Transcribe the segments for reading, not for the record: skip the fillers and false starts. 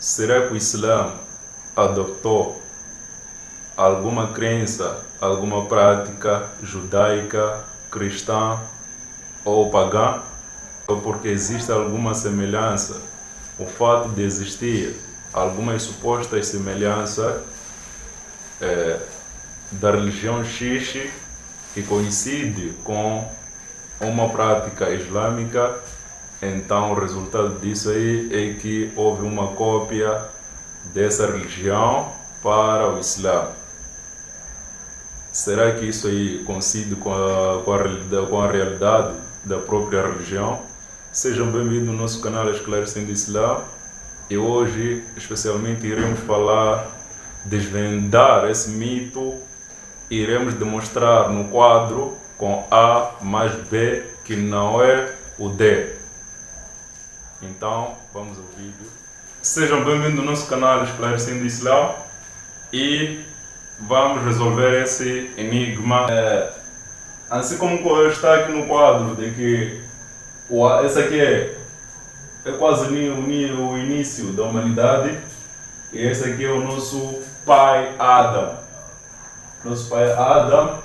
Será que o Islã adotou alguma crença, alguma prática judaica, cristã ou pagã? Ou porque existe alguma semelhança? O fato de existir algumas supostas semelhanças da religião X que coincide com uma prática islâmica, então o resultado disso aí é que houve uma cópia dessa religião para o Islã. Será que isso aí coincide com a realidade da própria religião? Sejam bem-vindos ao nosso canal Esclarecendo o Islã, e hoje especialmente iremos desvendar esse mito. Iremos demonstrar no quadro com A mais B que não é o D. Então, vamos ao vídeo. Sejam bem-vindos ao nosso canal Esclarecendo o Islã e vamos resolver esse enigma. Assim como está aqui no quadro, de que esse aqui é quase o início da humanidade, e esse aqui é o nosso pai Adam. Nosso pai Adam,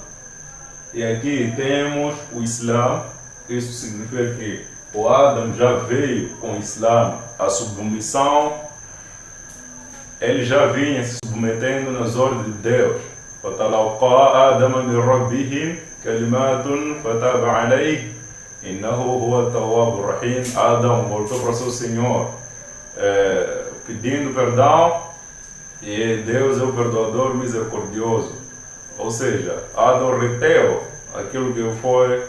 e aqui temos o Islã. Isso significa que o Adam já veio com o Islã, a submissão. Ele já vinha se submetendo nas ordens de Deus. فَتَلَقَّى آدَمَ مِنْ رَبِّهِ كَلِمَاتٌ فَتَابَ عَلَيْهِ إِنَّهُ هُوَ التَّوَّابُ الرَّحِيمُ. Adão voltou para o seu Senhor pedindo perdão, e Deus é o perdoador misericordioso. Ou seja, Adão reteu aquilo que foi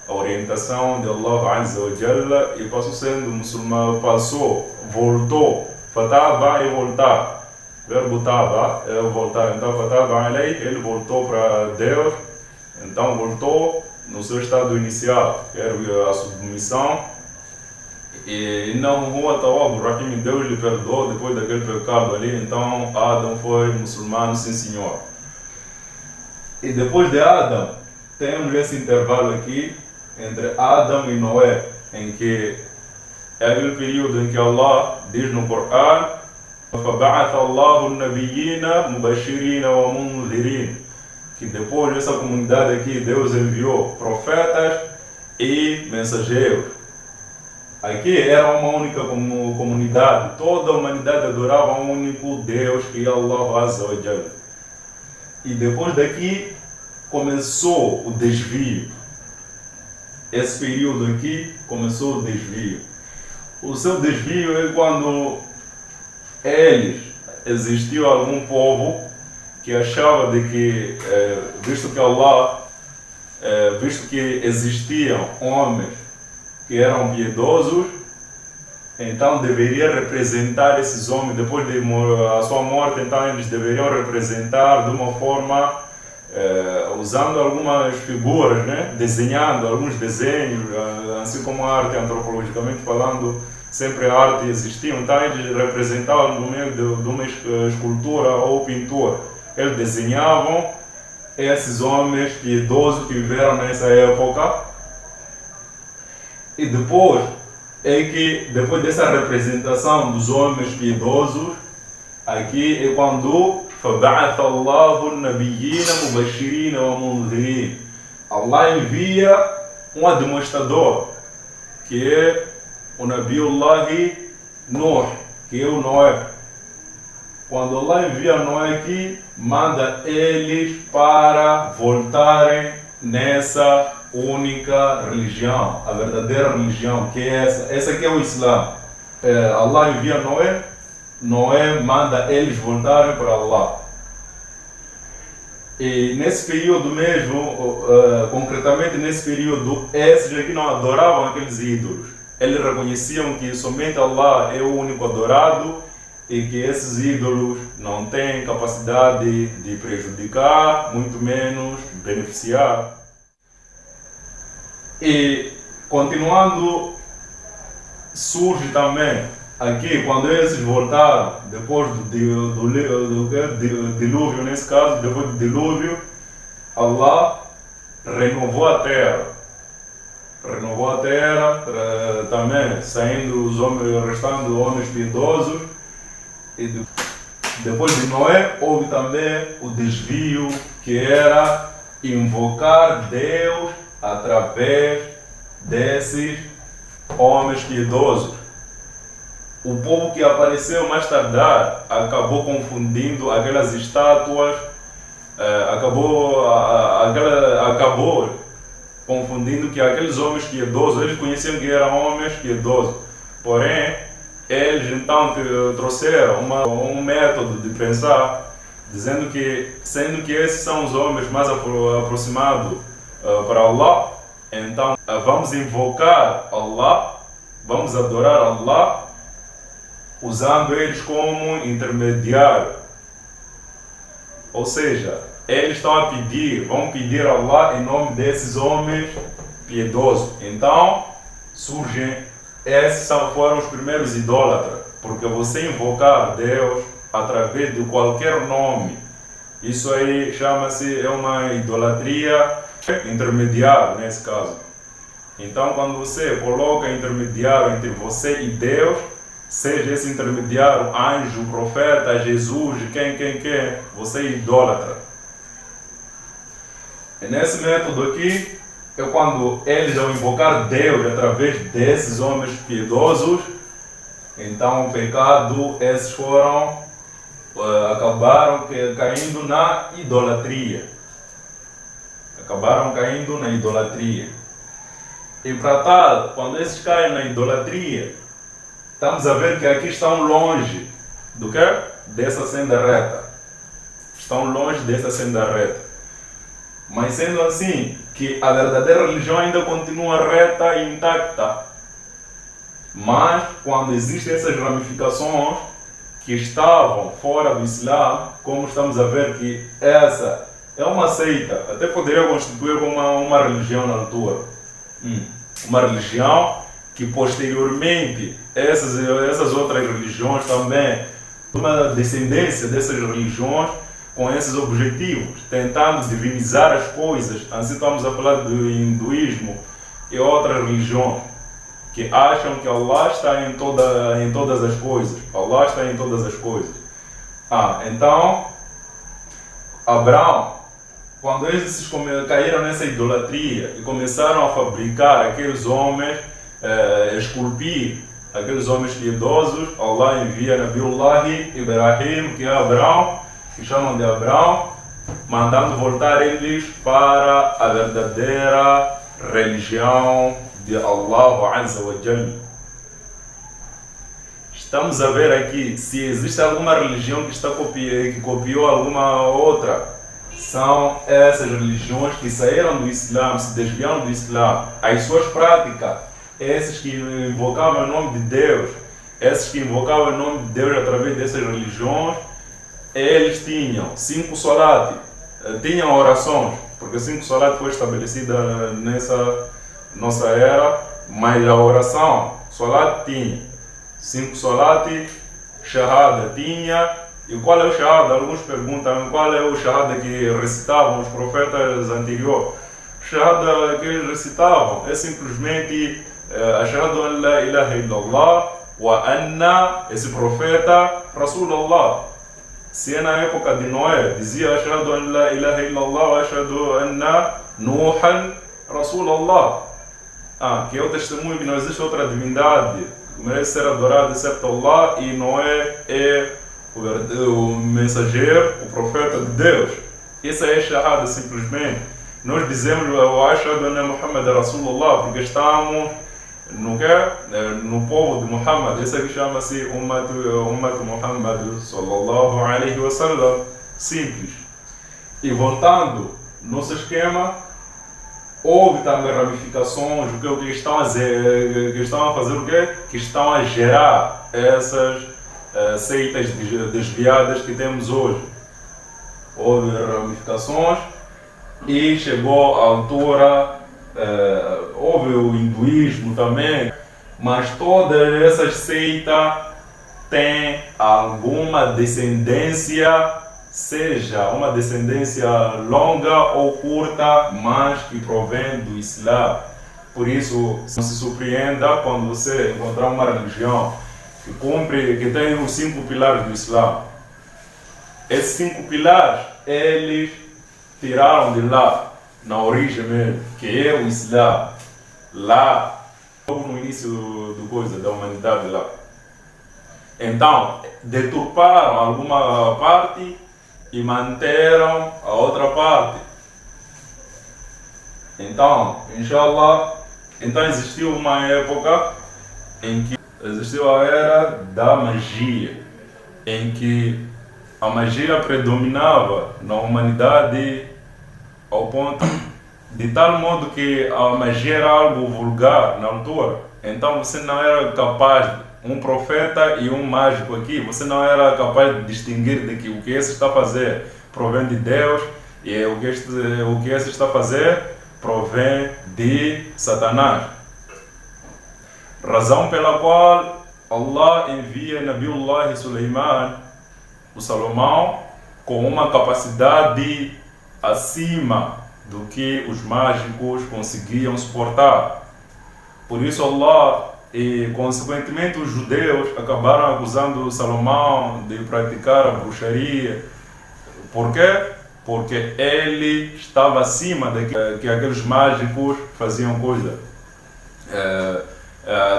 a orientação de Allah Azza wa Jalla e passou sendo muçulmano, voltou. Fataba é voltar. Verbo taba é voltar. Então, fataba alei, ele voltou para Deus. Então, voltou no seu estado inicial, que era a submissão. E não huwa tawwab rahim, Deus lhe perdoou depois daquele pecado ali. Então, Adão foi muçulmano, sim senhor. E depois de Adão, temos esse intervalo aqui entre Adão e Noé, em que é aquele período em que Allah diz no Coran: فَبَعَثَ اللَّهُ النَّبِيِّينَ مُبَشِّرِينَ وَمُنذِرِينَ, que depois dessa comunidade aqui, Deus enviou profetas e mensageiros. Aqui era uma única comunidade, toda a humanidade adorava um único Deus, que é Allah Azza wa Jalla. E depois daqui começou o desvio. Esse período aqui começou o desvio. O seu desvio é quando existiu algum povo que achava de que, visto que existiam homens que eram piedosos, então deveria representar esses homens depois de a sua morte. Então eles deveriam representar de uma forma usando algumas figuras, né? Desenhando alguns desenhos, assim como a arte, antropologicamente falando, sempre a arte existiu. Então eles representavam no meio de uma escultura ou pintura. Eles desenhavam esses homens piedosos que viveram nessa época. E depois depois dessa representação dos homens piedosos, aqui é quando فَبَعَثَ اللَّهُ النَّبِيِّينَ مُبَشِّرِينَ وَمُنذِرِينَ. Allah envia um demonstrador, que é o Nabiullah Nuh, que é o Noé. Quando Allah envia Noé aqui, manda eles para voltarem nessa única religião, a verdadeira religião, que é essa aqui é o Islã. Allah envia Noé manda eles voltarem para Allah. E nesse período mesmo, concretamente nesse período, esses aqui não adoravam aqueles ídolos. Eles reconheciam que somente Allah é o único adorado e que esses ídolos não têm capacidade de prejudicar, muito menos beneficiar. E continuando, surge também aqui, quando esses voltaram, depois do dilúvio, nesse caso, depois do dilúvio, Allah renovou a terra. Também saindo restando homens piedosos, Depois de Noé, houve também o desvio, que era invocar Deus através desses homens piedosos. O povo que apareceu mais tardar acabou confundindo aquelas estátuas, acabou confundindo que aqueles homens piedosos, eles conheciam que eram homens piedosos, porém, eles então trouxeram um método de pensar, dizendo que, sendo que esses são os homens mais aproximados para Allah, então vamos invocar Allah, vamos adorar Allah, usando eles como intermediário. Ou seja, eles estão a pedir, vão pedir a Allah em nome desses homens piedosos. Então, esses foram os primeiros idólatras, porque você invocar Deus através de qualquer nome, isso aí chama-se, é uma idolatria intermediária nesse caso. Então, quando você coloca intermediário entre você e Deus, seja esse intermediário anjo, profeta, Jesus, quem, você é idólatra. E nesse método aqui, é quando eles vão invocar Deus através desses homens piedosos, então o pecado, esses acabaram caindo na idolatria. Acabaram caindo na idolatria. E para tal, quando esses caem na idolatria, estamos a ver que aqui estão longe do que? Dessa senda reta. Estão longe dessa senda reta. Mas sendo assim, que a verdadeira religião ainda continua reta e intacta. Mas quando existem essas ramificações que estavam fora do Islã, como estamos a ver que essa é uma seita, até poderia constituir uma religião na altura. Uma religião que posteriormente essas outras religiões também, uma descendência dessas religiões com esses objetivos, tentando divinizar as coisas. Assim estamos a falar do hinduísmo e outras religiões que acham que Allah está em todas as coisas. Allah está em todas as coisas. Então, Abraão, quando eles caíram nessa idolatria e começaram a fabricar aqueles homens, esculpir aqueles homens piedosos, Allah envia Nabiullah Ibrahim, que é Abraão, que chamam de Abraão, mandando voltar eles para a verdadeira religião de Allah Azza wa Jalla. Estamos a ver aqui se existe alguma religião que copiou alguma outra. São essas religiões que saíram do Islã, se desviaram do Islã. As suas práticas, esses que invocavam o nome de Deus, esses que invocavam o nome de Deus através dessas religiões, eles tinham 5 salat, tinham orações, porque 5 salat foi estabelecida nessa nossa era, mas a oração, salat tinha 5 salat, shahada tinha. E qual é o shahada? Alguns perguntam qual é o shahada que recitavam os profetas anteriores. O shahada que eles recitavam é simplesmente ashhadu an la ilaha illallah wa anna, esse profeta, Rasulullah. Se na época de Noé dizia ashhadu an la ilaha illallah wa ashhadu anna Nuhan Rasulullah, que é o testemunho que não existe outra divindade que merece ser adorada exceto Allah, e Noé é o mensageiro, o profeta de Deus. Essa é a shahada simplesmente. Nós dizemos o ashhadu anna Muhammad Rasulullah porque estamos no povo de Muhammad. Esse aqui chama-se Ummat Muhammad sallallahu alaihi wa sallam. Simples. E voltando no nosso esquema, houve também ramificações, o que estão a fazer o quê? Que estão a gerar essas seitas desviadas que temos hoje. Houve ramificações e chegou à altura, houve o hinduísmo também, mas todas essas seitas têm alguma descendência, seja uma descendência longa ou curta, mas que provém do Islã. Por isso, não se surpreenda quando você encontrar uma religião que tem os 5 pilares do Islã. Esses 5 pilares, eles tiraram de lá, na origem mesmo, que é o Islã, lá, logo no início da humanidade lá. Então, deturparam alguma parte e manteram a outra parte. Então, inshallah, existiu uma época em que existiu a era da magia, em que a magia predominava na humanidade ao ponto de tal modo que a magia era algo vulgar na altura. Então você não era capaz, um profeta e um mágico aqui, você não era capaz de distinguir de que o que esse está a fazer provém de Deus e o que esse está a fazer provém de Satanás. Razão pela qual Allah envia Nabiullah Sulaiman, o Salomão, com uma capacidade acima do que os mágicos conseguiam suportar. Por isso Allah e consequentemente os judeus acabaram acusando Salomão de praticar a bruxaria. Por quê? Porque ele estava acima que aqueles mágicos faziam coisa.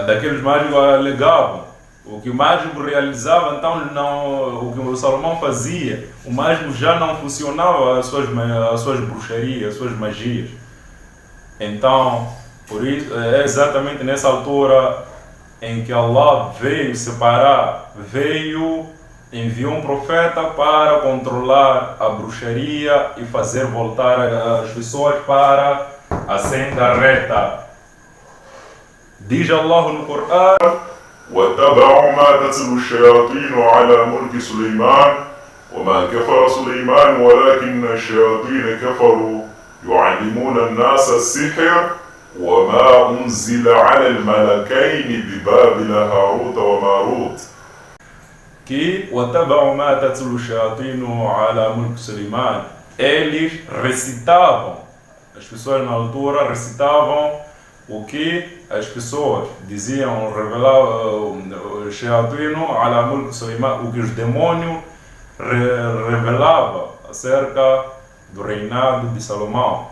Daqueles mágicos alegavam. O que o mágico realizava, então não, o que o Salomão fazia, o mágico já não funcionava as suas bruxarias, as suas magias. Então, por isso, é exatamente nessa altura em que Allah enviou um profeta para controlar a bruxaria e fazer voltar as pessoas para a senda reta. Diz Allah no Corão: واتبعوا ما تتلو الشياطين على ملك سليمان وما كفر سليمان ولكن الشياطين كفروا يعلمون الناس السحر وما أنزل على الملكين ببابل هاروت وماروت. Que واتبعوا ما تتلو الشياطين على ملك سليمان, eles recitavam, as pessoas na altura recitavam o que as pessoas diziam, revelavam o Shayatin ala mulk Sulaiman, o que os demônios revelavam acerca do reinado de Salomão.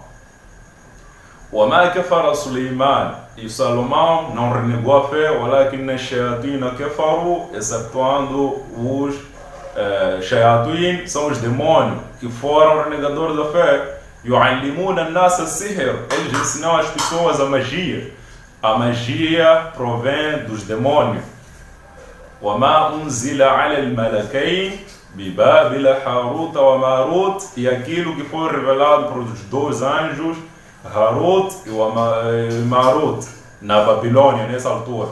وما كفر سليمان, e Salomão não renegou a fé, ولكن الشياطين كفروا, excetuando os Shayatin, são os demônios que foram renegadores da fé. يعلمون الناس السحر, eles ensinam as pessoas a magia. A magia provém dos demônios. وما أنزل على الملكين ببابل هاروت وماروت, e aquilo que foi revelado para os 2 anjos, Harut e Marut, na Babilônia, nessa altura.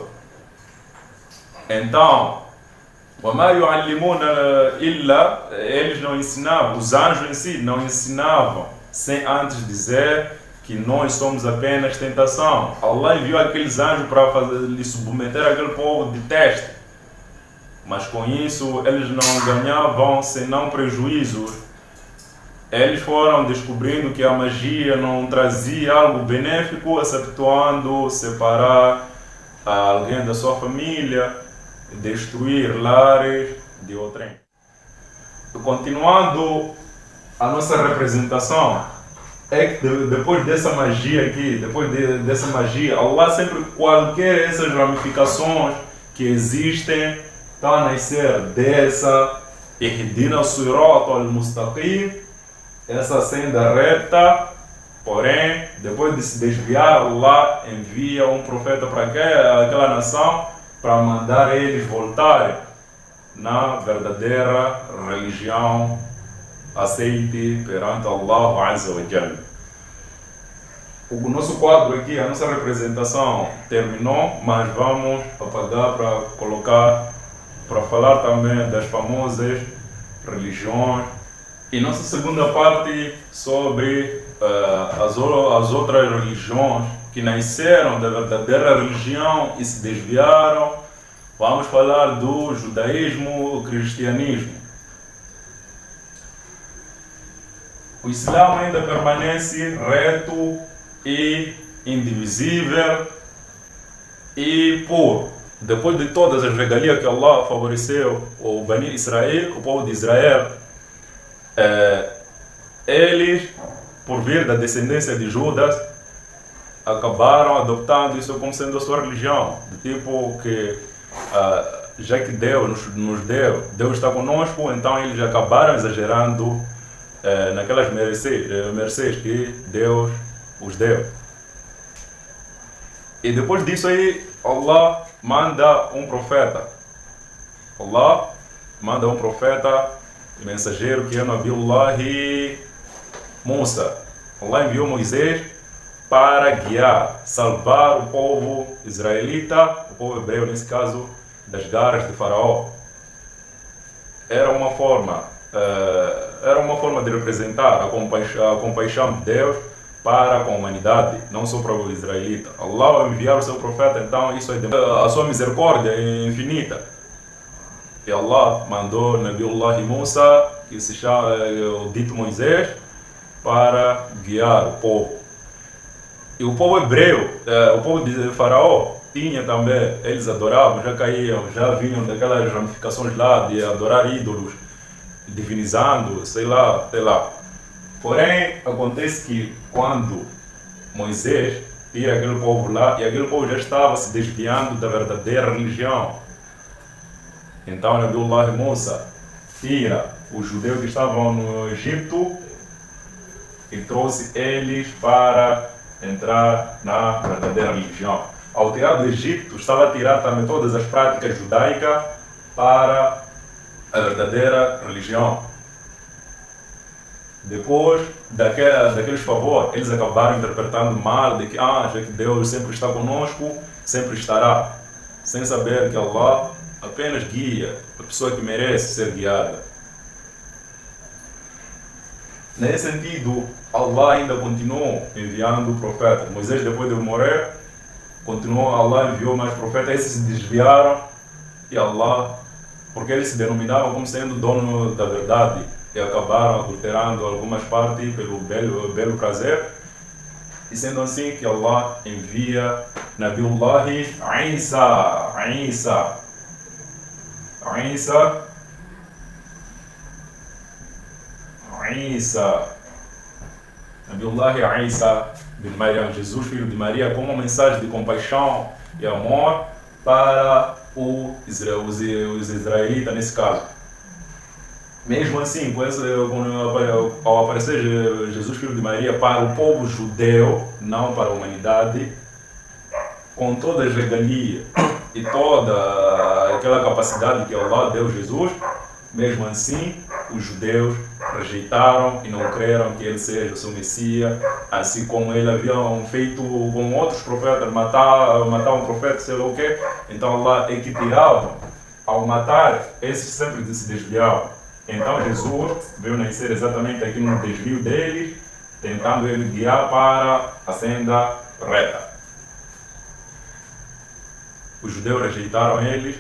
Então, وما يعلمون إلا, eles não ensinavam, os anjos em si não ensinavam, sem antes dizer que nós somos apenas tentação. Allah enviou aqueles anjos para lhe submeter aquele povo de teste, mas com isso eles não ganhavam senão prejuízos. Eles foram descobrindo que a magia não trazia algo benéfico, excetuando separar alguém da sua família, destruir lares de outrem. Continuando a nossa representação, é que depois dessa magia aqui, dessa magia, Allah sempre, qualquer essas ramificações que existem, está a nascer dessa Ihdina Sirat al-Mustaqim, essa senda reta. Porém, depois de se desviar, Allah envia um profeta para aquela nação para mandar eles voltarem na verdadeira religião aceite perante Allah Azza wa Jalla. O nosso quadro aqui, a nossa representação terminou, mas vamos apagar para colocar, para falar também das famosas religiões. E nossa segunda parte sobre as outras religiões que nasceram da verdadeira religião e se desviaram. Vamos falar do judaísmo, o cristianismo. O Islã ainda permanece reto e indivisível e puro. depois de todas as regalias que Allah favoreceu o Bani Israel, o povo de Israel, eles, por vir da descendência de Judas, acabaram adoptando isso como sendo a sua religião. De tipo que, já que Deus nos deu, Deus está conosco, então eles acabaram exagerando naquelas mercês que Deus os deu. E depois disso aí, Allah manda um profeta. Allah manda um profeta, mensageiro, que é Nabiullah Musa. Allah enviou Moisés para guiar, salvar o povo israelita, o povo hebreu nesse caso, das garras de Faraó. Era uma forma de representar a compaixão de Deus para com a humanidade, não só para o israelita. Allah ao enviar o seu profeta, então isso a sua misericórdia é infinita. E Allah mandou Nabiullah Musa, que se chama o dito Moisés, para guiar o povo. E o povo hebreu, o povo de Faraó, tinha também, eles adoravam, já caíam, já vinham daquelas ramificações lá de adorar ídolos, divinizando, sei lá. Porém, acontece que quando Moisés tira aquele povo lá, e aquele povo já estava se desviando da verdadeira religião, então Nabiullah Musa tira os judeus que estavam no Egito e trouxe eles para entrar na verdadeira religião. Ao tirar do Egito, estava a tirar também todas as práticas judaicas para a verdadeira religião. Depois daqueles favores, eles acabaram interpretando mal de que, já que Deus sempre está conosco, sempre estará, sem saber que Allah apenas guia a pessoa que merece ser guiada. Nesse sentido, Allah ainda continuou enviando profetas. Moisés, depois de morrer, Allah enviou mais profetas. Esses se desviaram e Allah, porque eles se denominavam como sendo dono da verdade, e acabaram adulterando algumas partes pelo belo prazer. E sendo assim que Allah envia Nabiullah Isa. Nabiullah Isa bin Maryam, Jesus, filho de Maria, com uma mensagem de compaixão e amor para os israelitas nesse caso. Mesmo assim, ao aparecer Jesus, filho de Maria, para o povo judeu, não para a humanidade, com todas as regalias e toda aquela capacidade que Allah deu a Jesus, mesmo assim, os judeus rejeitaram e não creram que ele seja o seu Messias, assim como ele havia feito com outros profetas, matar um profeta, sei lá o quê. Então Allah é que tirava, ao matar, esses sempre se desviavam. Então Jesus veio nascer exatamente aqui no desvio deles, tentando ele guiar para a senda reta. Os judeus rejeitaram eles,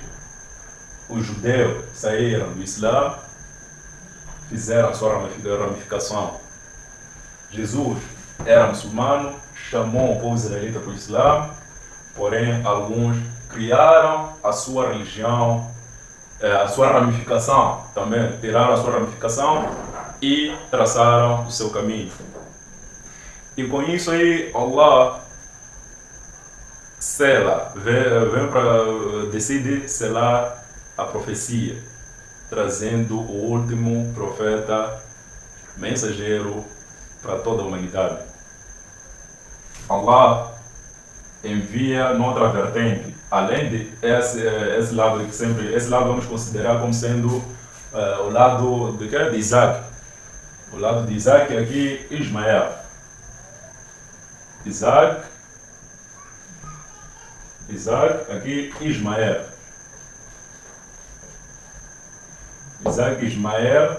os judeus saíram do Islã, fizeram a sua ramificação. Jesus era muçulmano, chamou o povo israelita para o Islã, porém alguns criaram a sua religião, a sua ramificação também, tiraram a sua ramificação e traçaram o seu caminho. E com isso aí, Allah decide selar a profecia, trazendo o último profeta mensageiro para toda a humanidade. Allah envia noutra vertente, além de esse lado que sempre, esse lado vamos considerar como sendo o lado de Isaac. O lado de Isaac é aqui Ismael. Isaac, aqui Ismael. Isaac, Ismael.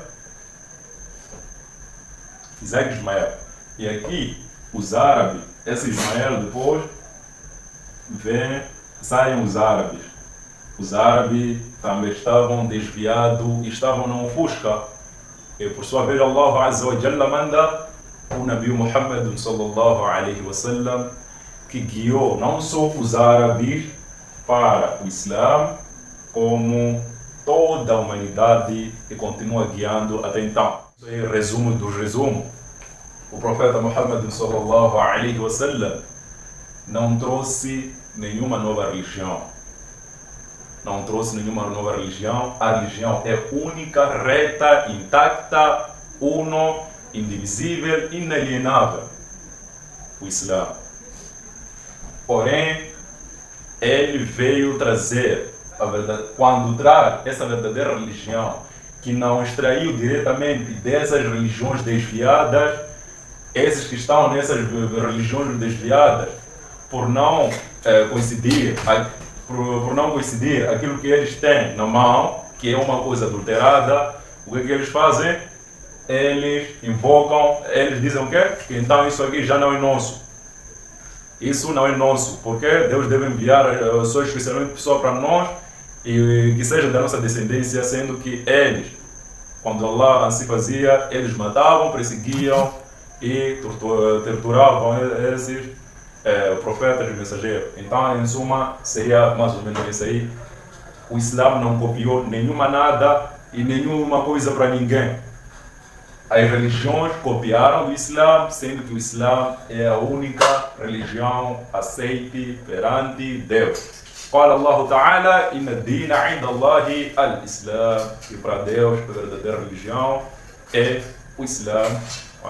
E aqui os árabes, esse Ismael depois saem os árabes. Os árabes também estavam desviados e estavam num fusca. E por sua vez Allah Azza wa Jalla manda o Nabi Muhammad sallallahu alaihi wa sallam, que guiou não só os árabes, para o Islã, como toda a humanidade e continua guiando até então. Isso é o resumo do resumo. O profeta Muhammad sallallahu alaihi wasallam não trouxe nenhuma nova religião. Não trouxe nenhuma nova religião. A religião é única, reta, intacta, uno, indivisível, inalienável. O Islã. Porém, ele veio trazer a verdade, quando traz essa verdadeira religião, que não extraiu diretamente dessas religiões desviadas, esses que estão nessas religiões desviadas, por não coincidir aquilo que eles têm na mão, que é uma coisa adulterada, o que é que eles fazem? Eles invocam, eles dizem o quê? Que então isso aqui já não é nosso. Isso não é nosso, porque Deus deve enviar só especialmente pessoa para nós e que seja da nossa descendência, sendo que eles, quando Allah assim fazia, eles matavam, perseguiam e torturavam esses profetas e mensageiros. Então, em suma, seria mais ou menos isso aí. O Islã não copiou nenhuma nada e nenhuma coisa para ninguém. As religiões copiaram do Islã, sendo que o Islã é a única religião aceite perante Deus. Fala Allah Ta'ala, inna dina inda Allahi al-Islam. E para Deus, a verdadeira religião é o Islã.